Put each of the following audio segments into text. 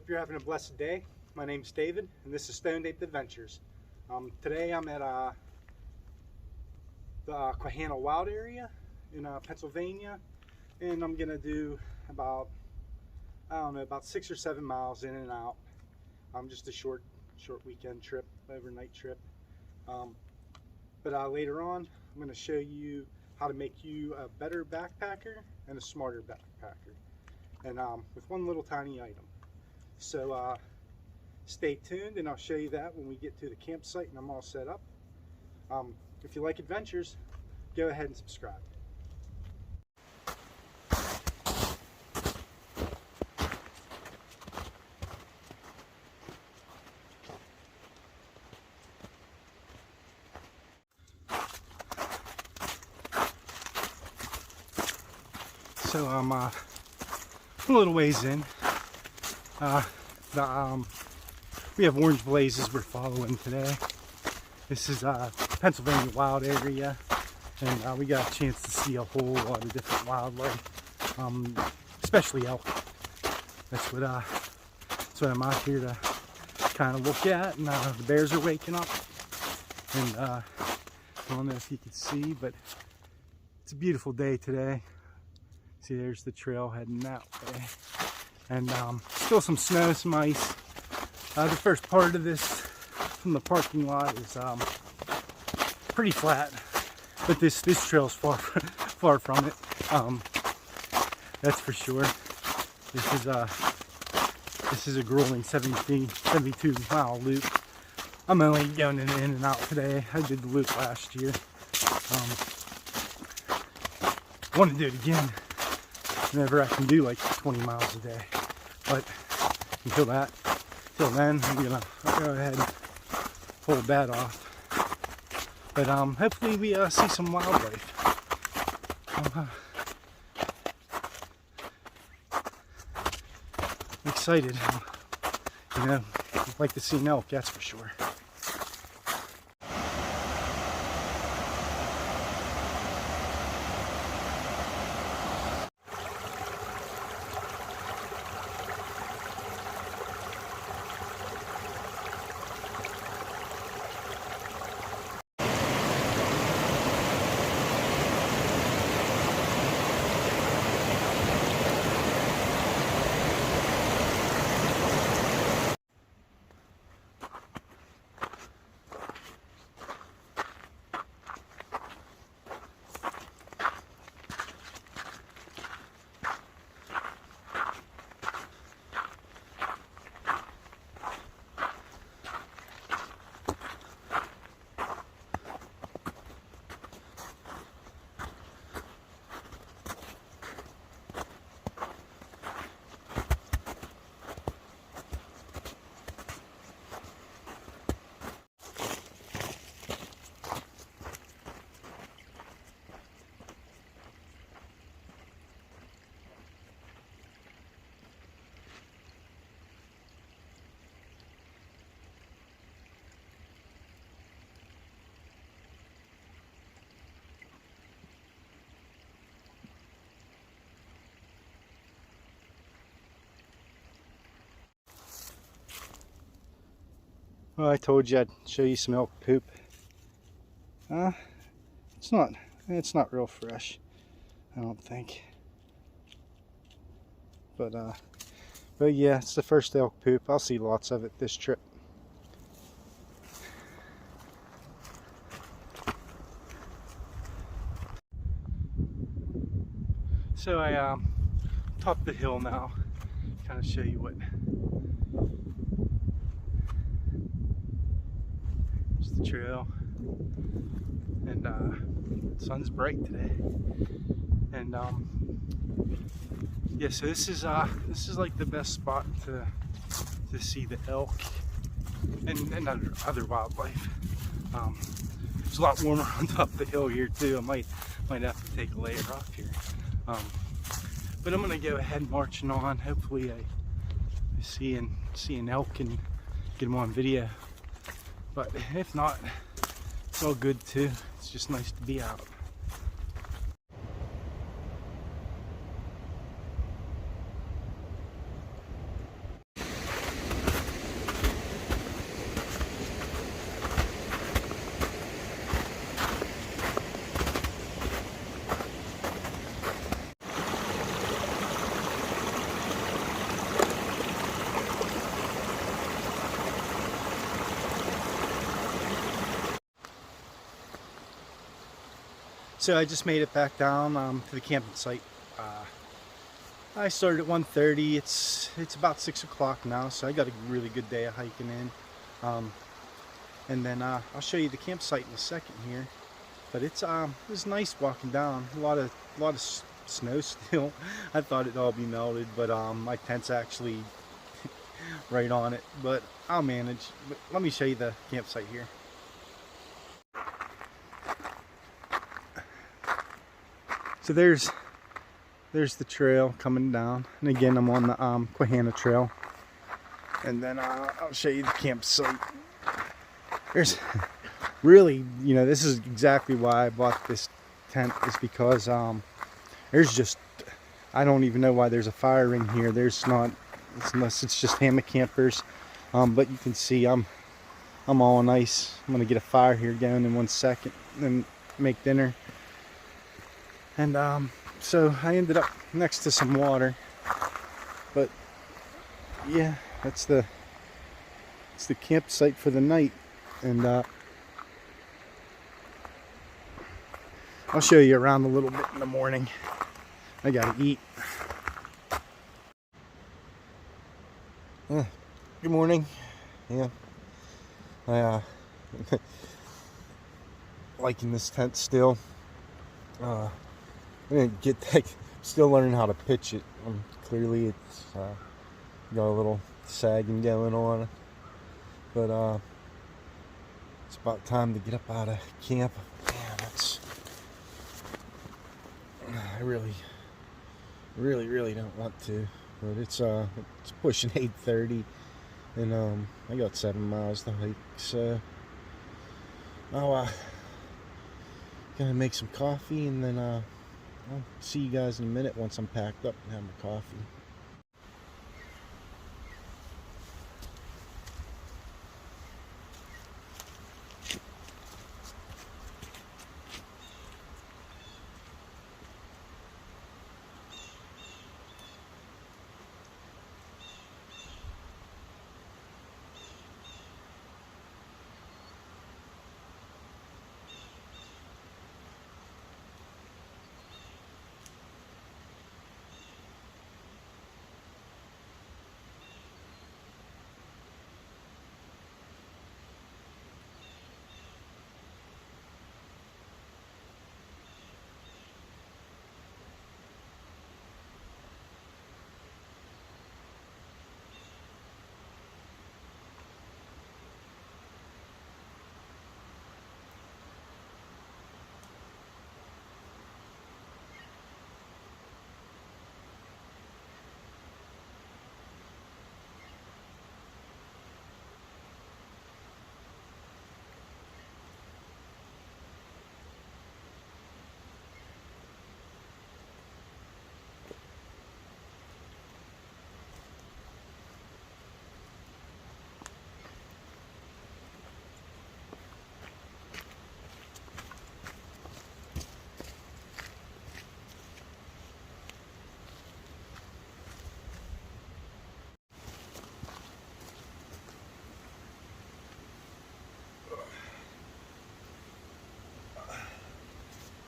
Hope you're having a blessed day. My name's David, and this is Stoned Ape Adventures. Today I'm at the Quehanna Wild area in Pennsylvania, and I'm gonna do about, I don't know, about 6 or 7 miles in and out. Just a short weekend trip, overnight trip. But later on, I'm gonna show you how to make you a better backpacker and a smarter backpacker, and with one little tiny item. So stay tuned, and I'll show you that when we get to the campsite and I'm all set up. If you like adventures, go ahead and subscribe. So I'm a little ways in. We have orange blazes we're following today. This is Pennsylvania wild area, and we got a chance to see a whole lot of different wildlife, especially elk. That's what I'm out here to kind of look at. And the bears are waking up, and I don't know if you can see, but it's a beautiful day today. See, there's the trail heading that way. And still some snow, some ice. The first part of this from the parking lot is pretty flat, but this trail's far from it. That's for sure. This is a grueling 72 mile loop. I'm only going in and out today. I did the loop last year. I want to do it again whenever I can do like 20 miles a day. But until then, I'm gonna go ahead and hold that off. But hopefully we see some wildlife. I'm excited. You know, I'd like to see an elk, that's for sure. Well, I told you I'd show you some elk poop. It's not real fresh, I don't think. But yeah, it's the first elk poop. I'll see lots of it this trip. So I topped the hill now. Kind of show you what. There's the trail, and the sun's bright today. And yeah, so this is like the best spot to see the elk and other wildlife. It's a lot warmer on top of the hill here too. I might have to take a layer off here. But I'm gonna go ahead marching on. Hopefully I see an elk and get him on video. But if not, it's all good too. It's just nice to be out. So I just made it back down to the camping site. I started at 1:30. It's about 6 o'clock now, so I got a really good day of hiking in. And then I'll show you the campsite in a second here. But it was nice walking down. A lot of snow still. I thought it'd all be melted, but my tent's actually right on it. But I'll manage. But let me show you the campsite here. So there's the trail coming down, and again I'm on the Quehanna trail. And then I'll show you the campsite. There's really, you know, this is exactly why I bought this tent, is because there's just, I don't even know why there's a fire ring here. There's not, unless it's just hammock campers. But you can see I'm all nice. I'm gonna get a fire here going in 1 second and make dinner. And so I ended up next to some water, but yeah, it's the campsite for the night. And I'll show you around a little bit in the morning. I gotta eat. Good morning. Yeah, I liking this tent still. I didn't get that. Still learning how to pitch it. Clearly, it's got a little sagging going on, but it's about time to get up out of camp. Man, I really don't want to, but it's pushing 8:30, and I got 7 miles to hike. So I'll gonna make some coffee, and then I'll see you guys in a minute once I'm packed up and have my coffee.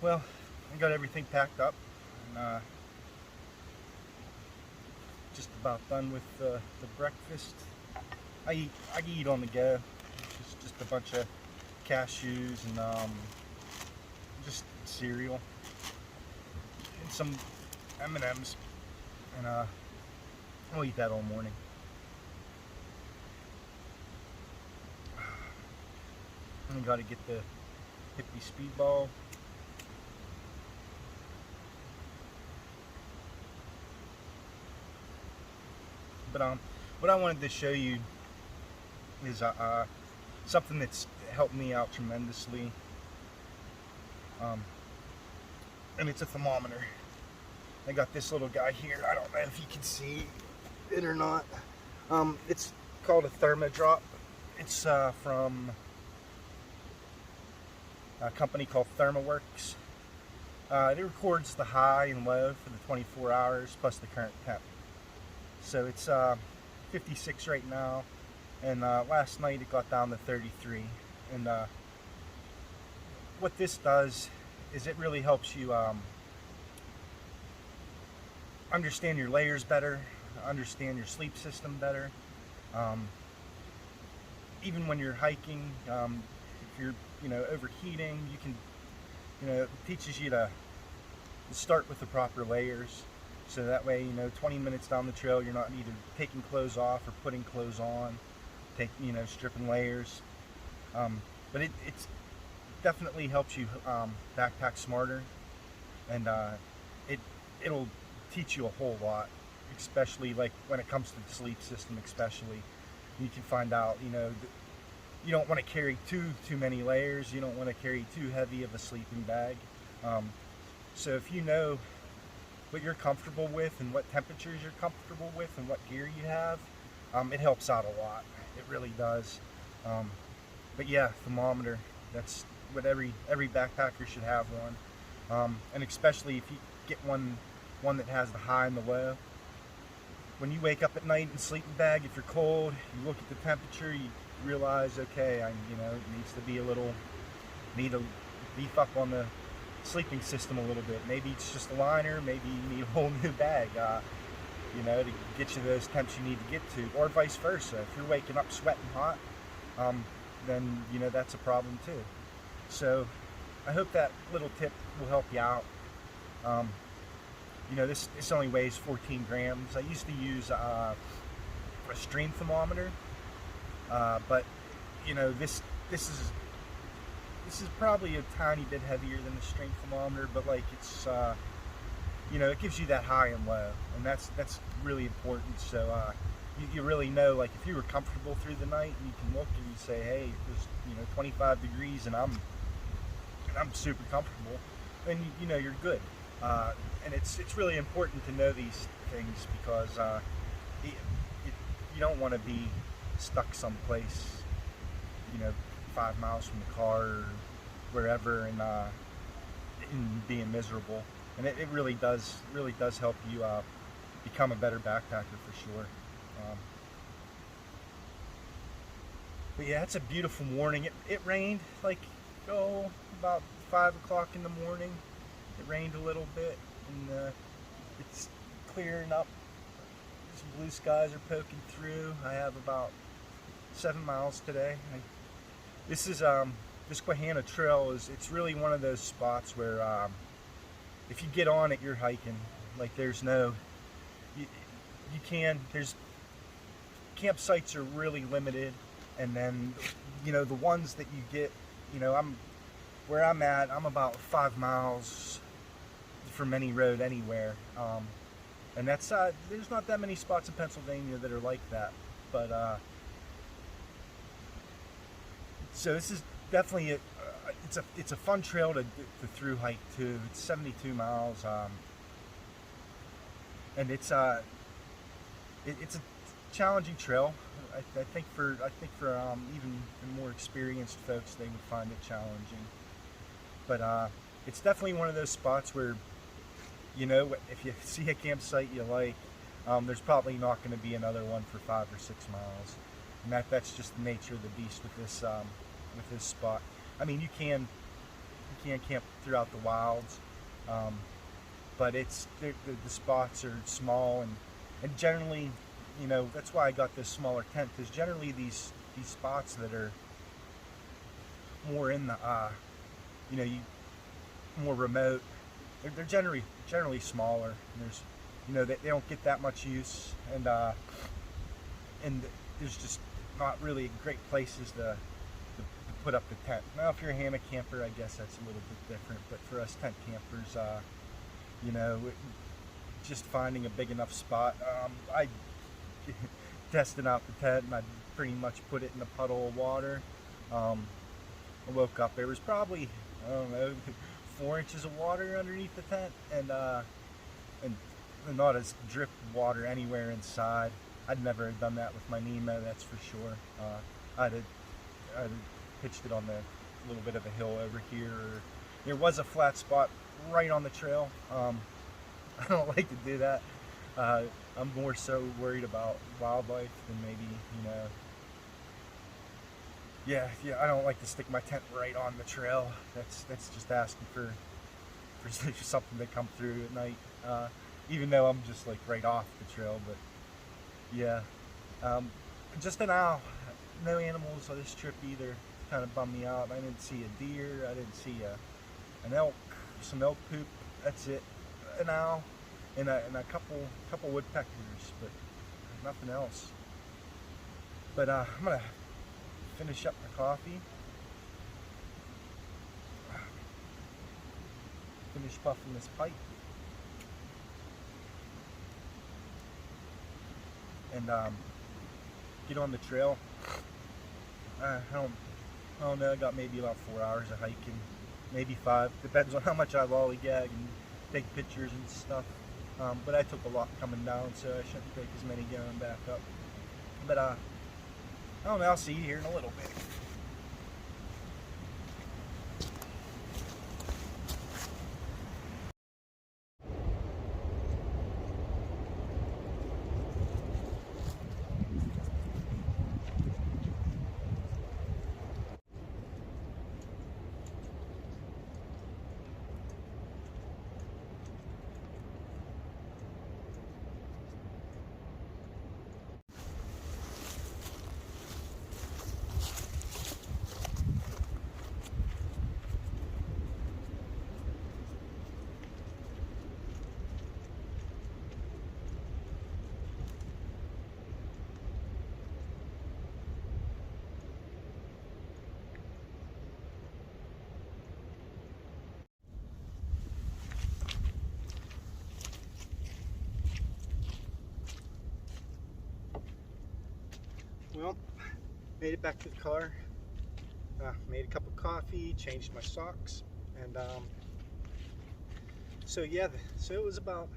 Well, I got everything packed up, and just about done with the breakfast. I eat on the go. It's just a bunch of cashews and just cereal and some M&Ms, and I'll eat that all morning. And I got to get the hippie speedball. But what I wanted to show you is something that's helped me out tremendously, and it's a thermometer. I got this little guy here. I don't know if you can see it or not. It's called a thermodrop. It's from a company called Thermoworks. It records the high and low for the 24 hours plus the current temp. So it's 56 right now, and last night it got down to 33. And what this does is it really helps you understand your layers better, understand your sleep system better. Even when you're hiking, if you're overheating, you can it teaches you to start with the proper layers, so that way 20 minutes down the trail you're not either taking clothes off or putting clothes on, stripping layers. But it's definitely helps you backpack smarter, and it'll teach you a whole lot, especially like when it comes to the sleep system. Especially you can find out you don't want to carry too many layers. You don't want to carry too heavy of a sleeping bag. So if you know what you're comfortable with and what temperatures you're comfortable with and what gear you have, it helps out a lot. It really does. But yeah, thermometer, that's what every backpacker should have one. And especially if you get one that has the high and the low. When you wake up at night in sleeping bag, if you're cold, you look at the temperature, you realize, okay, it needs to be need to beef up on the sleeping system a little bit. Maybe it's just a liner, maybe you need a whole new bag, to get you those temps you need to get to, or vice versa. If you're waking up sweating hot, then that's a problem too. So I hope that little tip will help you out. This only weighs 14 grams. I used to use a stream thermometer, but this is probably a tiny bit heavier than the stream thermometer, but like it's it gives you that high and low, and that's really important. So you really know, like, if you were comfortable through the night, and you can look and you say, hey, there's 25 degrees and I'm super comfortable, then you're good. And it's really important to know these things, because you don't want to be stuck someplace 5 miles from the car or wherever, and being miserable. And it really does help you become a better backpacker for sure. But yeah, it's a beautiful morning. It rained like about 5 o'clock in the morning. It rained a little bit, and it's clearing up. Some blue skies are poking through. I have about 7 miles today. This Quehanna trail it's really one of those spots where if you get on it, you're hiking. Like, there's campsites are really limited, and then the ones that you get, where I'm at, I'm about 5 miles from any road anywhere, and that's there's not that many spots in Pennsylvania that are like that. But so this is definitely it's a fun trail to through hike too. It's 72 miles, and it's a challenging trail. I think for even more experienced folks, they would find it challenging. But it's definitely one of those spots where, if you see a campsite you like, there's probably not going to be another one for 5 or 6 miles, and that's just the nature of the beast with this spot. I mean, you can camp throughout the wilds, but the spots are small, and generally, that's why I got this smaller tent, because generally these spots that are more in the more remote, they're generally smaller, and there's they don't get that much use, and there's just not really great places to put up the tent. Now, if you're a hammock camper, I guess that's a little bit different, but for us tent campers, just finding a big enough spot. I tested out the tent, and I pretty much put it in a puddle of water. I woke up, there was probably, I don't know, 4 inches of water underneath the tent, and not a drip of water anywhere inside. I'd never done that with my Nemo, that's for sure. I'd pitched it on the little bit of a hill over here. There was a flat spot right on the trail. I don't like to do that. I'm more so worried about wildlife than maybe, yeah, I don't like to stick my tent right on the trail. That's just asking for for something to come through at night, even though I'm just like right off the trail. But yeah, just an owl. No animals on this trip either. Kind of bummed me out. I didn't see a deer. I didn't see an elk, some elk poop. That's it. An owl and a couple woodpeckers, but nothing else. But I'm gonna finish up my coffee. Finish puffing this pipe. And get on the trail. I don't know. I got maybe about 4 hours of hiking, maybe 5. Depends on how much I lollygag and take pictures and stuff. But I took a lot coming down, so I shouldn't take as many going back up. But I don't know. I'll see you here in a little bit. Well, made it back to the car. Made a cup of coffee, changed my socks, and so yeah, so it was about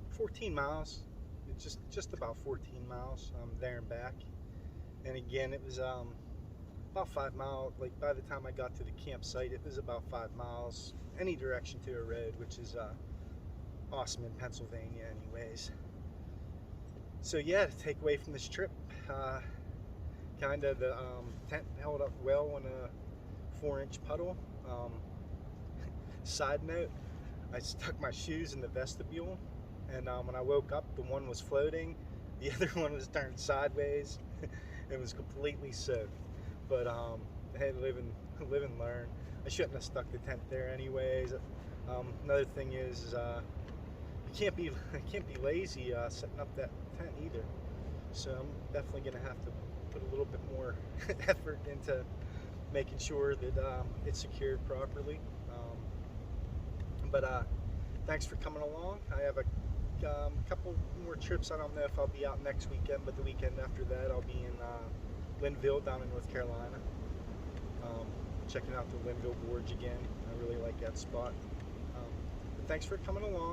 14 miles. It's just about 14 miles there and back. And again, it was about 5 miles. Like by the time I got to the campsite, it was about 5 miles any direction to a road, which is awesome in Pennsylvania, anyways. So yeah, the takeaway from this trip, kind of the tent held up well on a 4-inch puddle. Side note, I stuck my shoes in the vestibule, and when I woke up, the one was floating, the other one was turned sideways. It was completely soaked. But hey, live and learn. I shouldn't have stuck the tent there anyways. Another thing is you can't be lazy setting up that tent either. So I'm definitely gonna have to put a little bit more effort into making sure that it's secured properly. But thanks for coming along. I have a couple more trips. I don't know if I'll be out next weekend, but the weekend after that I'll be in Linville down in North Carolina. Checking out the Linville Gorge again. I really like that spot. But thanks for coming along.